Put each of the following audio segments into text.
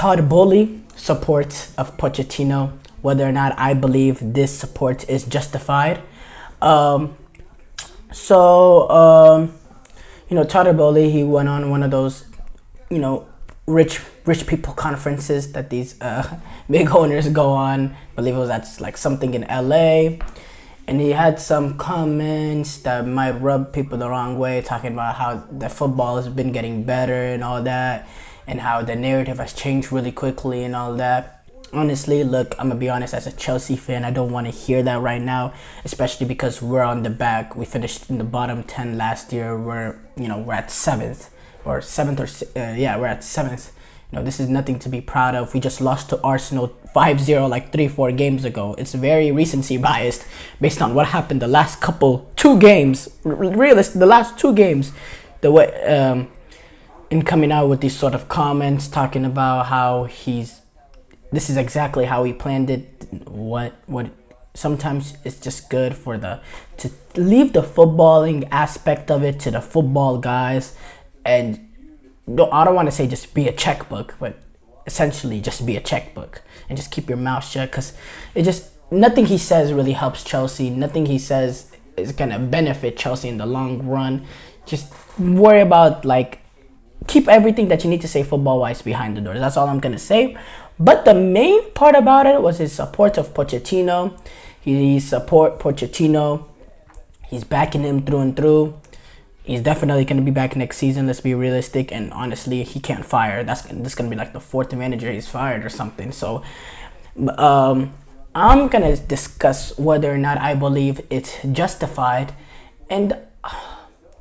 Todd Boehly support of Pochettino, whether or not I believe this support is justified. Um, Todd Boehly, he went on one of those, you know, rich people conferences that these big owners go on. I believe it was at like something in LA. And he had some comments that might rub people the wrong way, talking about how the football has been getting better and all that, and how the narrative has changed really quickly and all that. Honestly, look, I'm going to be honest, as a Chelsea fan, I don't want to hear that right now, especially because we're on the back. We finished in the bottom 10 last year. We're at 7th. We're at 7th. This is nothing to be proud of. We just lost to Arsenal 5-0 like 3-4 games ago. It's very recency biased based on what happened the last two games. The last 2 games. The way in coming out with these sort of comments, talking about how this is exactly how he planned it. What sometimes it's just good to leave the footballing aspect of it to the football guys. And I don't want to say just be a checkbook, but essentially just be a checkbook and just keep your mouth shut, because nothing he says really helps Chelsea. Nothing he says is gonna benefit Chelsea in the long run. Just worry about keep everything that you need to say football wise behind the doors. That's all I'm gonna say. But the main part about it was his support of Pochettino. He support Pochettino. He's backing him through and through. He's definitely going to be back next season. Let's be realistic. And honestly, he can't fire. This is going to be like the 4th manager he's fired or something. So I'm going to discuss whether or not I believe it's justified. And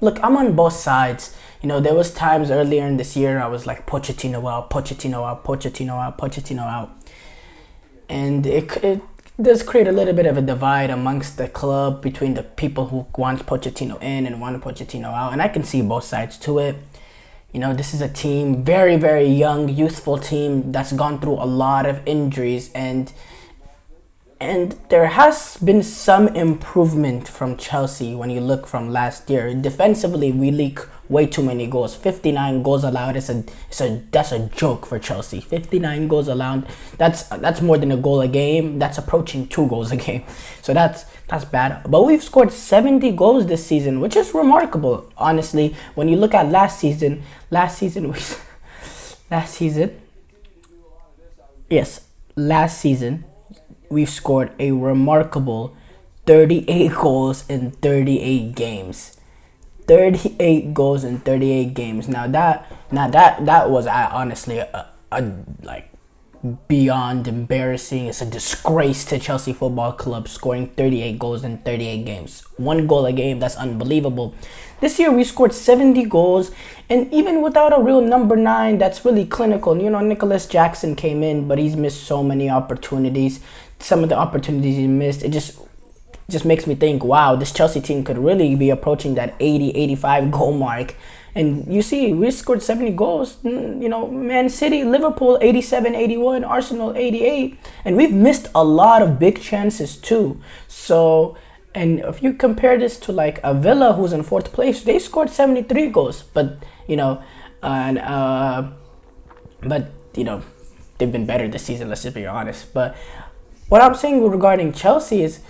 look, I'm on both sides. There was times earlier in this year I was like, Pochettino out, Pochettino out, Pochettino out, Pochettino out. And it does create a little bit of a divide amongst the club between the people who want Pochettino in and want Pochettino out. And I can see both sides to it. This is a team, very, very young, youthful team that's gone through a lot of injuries. And there has been some improvement from Chelsea when you look from last year. Defensively, we leak way too many goals. 59 goals allowed. That's a joke for Chelsea. 59 goals allowed. That's more than a goal a game. That's approaching 2 goals a game. So that's bad. But we've scored 70 goals this season, which is remarkable. Honestly, when you look at last season, we've scored a remarkable 38 goals in 38 games. 38 goals in 38 games. Now that was honestly a beyond embarrassing. It's a disgrace to Chelsea Football Club scoring 38 goals in 38 games. 1 goal a game, that's unbelievable. This year we scored 70 goals, and even without a real number 9 that's really clinical. Nicholas Jackson came in, but he's missed so many opportunities. Some of the opportunities he missed, it just makes me think, wow, this Chelsea team could really be approaching that 80-85 goal mark. And you see, we scored 70 goals. Man City, Liverpool 87-81, Arsenal 88, and we've missed a lot of big chances too. So, and if you compare this to like a Villa who's in 4th place, they scored 73 goals, but they've been better this season. Let's just be honest. But what I'm saying regarding Chelsea is,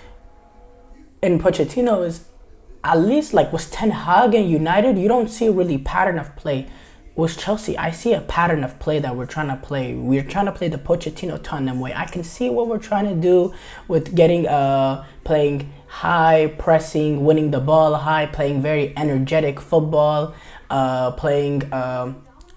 and Pochettino is, at least like with Ten Hag and United, you don't see a really pattern of play. With Chelsea, I see a pattern of play that we're trying to play. We're trying to play the Pochettino Tottenham way. I can see what we're trying to do with getting playing high pressing, winning the ball high, playing very energetic football, playing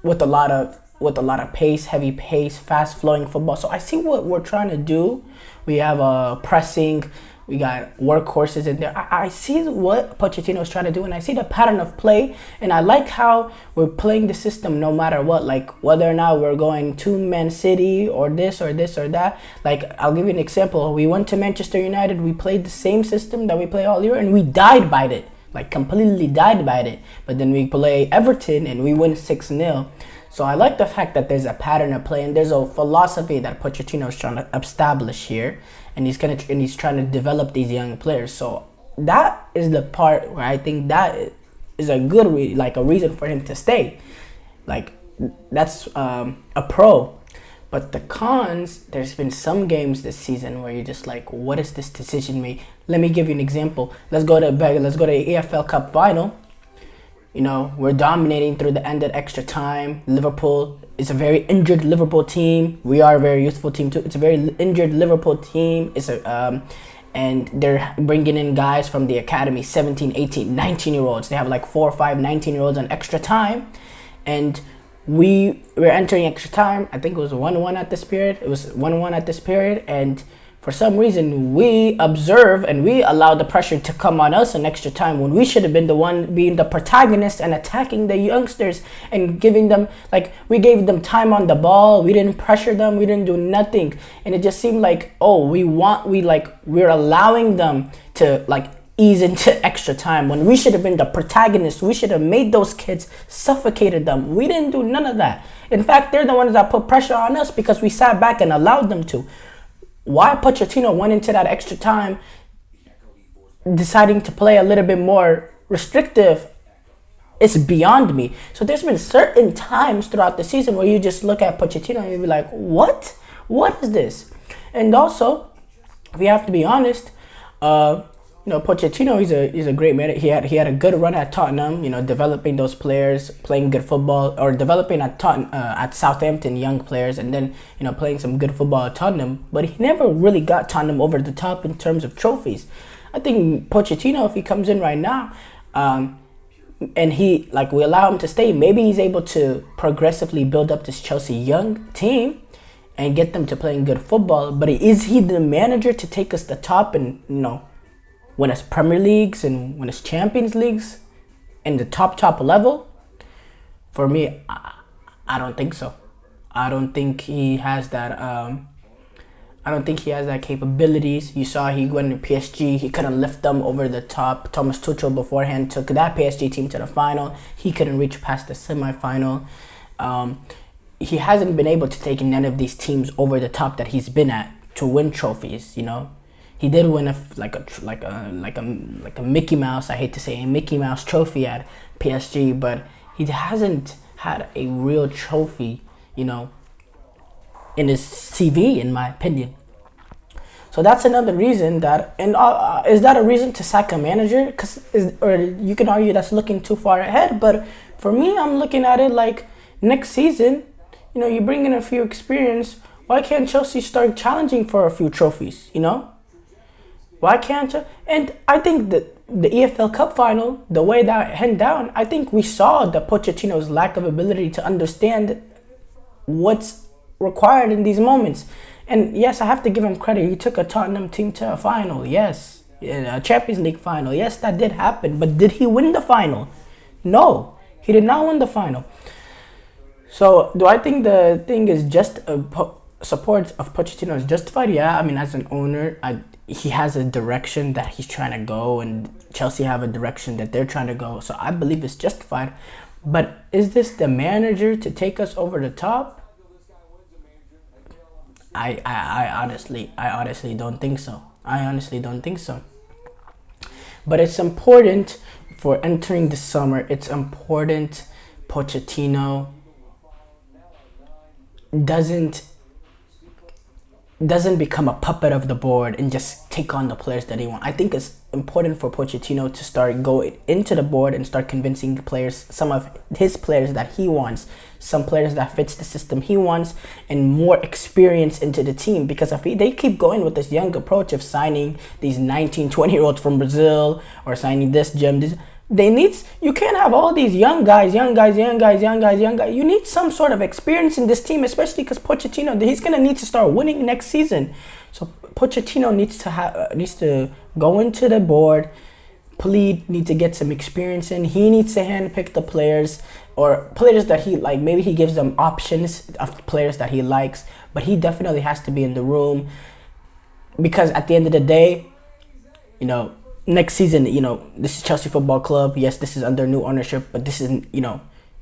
with a lot of pace, heavy pace, fast flowing football. So I see what we're trying to do. We have pressing. We got workhorses in there. I see what Pochettino is trying to do, and I see the pattern of play, and I like how we're playing the system no matter what. Like whether or not we're going to Man City or this or that. Like I'll give you an example. We went to Manchester United. We played the same system that we play all year, and we died by it. Like completely died by it. But then we play Everton and we win 6-0. So I like the fact that there's a pattern of play and there's a philosophy that Pochettino is trying to establish here, and he's trying to develop these young players. So that is the part where I think that is a good a reason for him to stay. Like that's a pro. But the cons, there's been some games this season where you're just like, what is this decision made? Let me give you an example. Let's go to the EFL Cup final. We're dominating through the end at extra time. Liverpool is a very injured Liverpool team. We are a very youthful team too. It's a very injured Liverpool team. And they're bringing in guys from the academy, 17, 18, 19-year-olds. They have like 4 or 5 19-year-olds on extra time. And we were entering extra time. I think it was 1-1 at this period. And for some reason, we observe and we allow the pressure to come on us in extra time when we should have been the one being the protagonist and attacking the youngsters and giving them, we gave them time on the ball. We didn't pressure them. We didn't do nothing. And it just seemed like, we're allowing them to, ease into extra time when we should have been the protagonist. We should have made those kids, suffocated them. We didn't do none of that. In fact, they're the ones that put pressure on us because we sat back and allowed them to. Why Pochettino went into that extra time deciding to play a little bit more restrictive is beyond me. So there's been certain times throughout the season where you just look at Pochettino and you be like, what? What is this? And also, we have to be honest, Pochettino, he's a great man. He had a good run at Tottenham, developing those players, playing good football, or developing at Southampton young players, and then playing some good football at Tottenham. But he never really got Tottenham over the top in terms of trophies. I think Pochettino, if he comes in right now, and we allow him to stay, maybe he's able to progressively build up this Chelsea young team and get them to playing good football. But is he the manager to take us to the top and win us Premier Leagues and win us Champions Leagues in the top level? For me, I don't think so. I don't think he has that. I don't think he has that capabilities. You saw he went to PSG. He couldn't lift them over the top. Thomas Tuchel beforehand took that PSG team to the final. He couldn't reach past the semifinal. He hasn't been able to take none of these teams over the top that he's been at to win trophies. He did win a Mickey Mouse, I hate to say, a Mickey Mouse trophy at PSG, but he hasn't had a real trophy, in his CV, in my opinion. So that's another reason that, and is that a reason to sack a manager? Or you can argue that's looking too far ahead, but for me, I'm looking at it like next season, you bring in a few experience. Why can't Chelsea start challenging for a few trophies, Why can't you? And I think that the EFL Cup final, the way that went down, I think we saw the Pochettino's lack of ability to understand what's required in these moments. And yes, I have to give him credit. He took a Tottenham team to a final. Yes, a Champions League final. Yes, that did happen. But did he win the final? No, he did not win the final. So do I think the thing is just support of Pochettino is justified? Yeah, I mean, as an owner, he has a direction that he's trying to go, and Chelsea have a direction that they're trying to go. So I believe it's justified. But is this the manager to take us over the top? I honestly don't think so. But it's important for entering the summer. It's important Pochettino doesn't become a puppet of the board and just take on the players that he wants. I think it's important for Pochettino to start going into the board and start convincing players, some of his players that he wants, some players that fits the system he wants, and more experience into the team. Because if they keep going with this young approach of signing these 19, 20-year-olds from Brazil or signing this gem, you can't have all these young guys. You need some sort of experience in this team, especially because Pochettino, he's going to need to start winning next season. So Pochettino needs to go into the board, need to get some experience in. He needs to handpick the players, or players that he like. Maybe he gives them options of players that he likes, but he definitely has to be in the room, because at the end of the day, next season, this is Chelsea Football Club. Yes, this is under new ownership, but this is,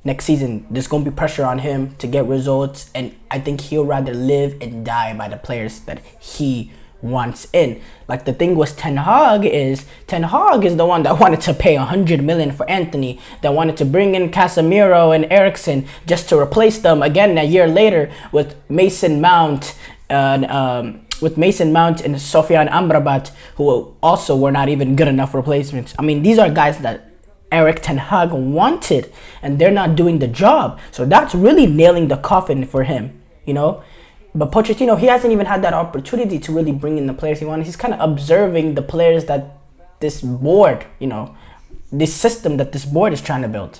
next season, there's going to be pressure on him to get results. And I think he'll rather live and die by the players that he wants in. Like the thing was Ten Hag is the one that wanted to pay 100 million for Anthony, that wanted to bring in Casemiro and Eriksen just to replace them again a year later with Mason Mount and Sofiane Amrabat, who also were not even good enough replacements. I mean, these are guys that Erik Ten Hag wanted, and they're not doing the job. So that's really nailing the coffin for him, you know. But Pochettino, he hasn't even had that opportunity to really bring in the players he wanted. He's kind of observing the players that this board, you know, this system that this board is trying to build.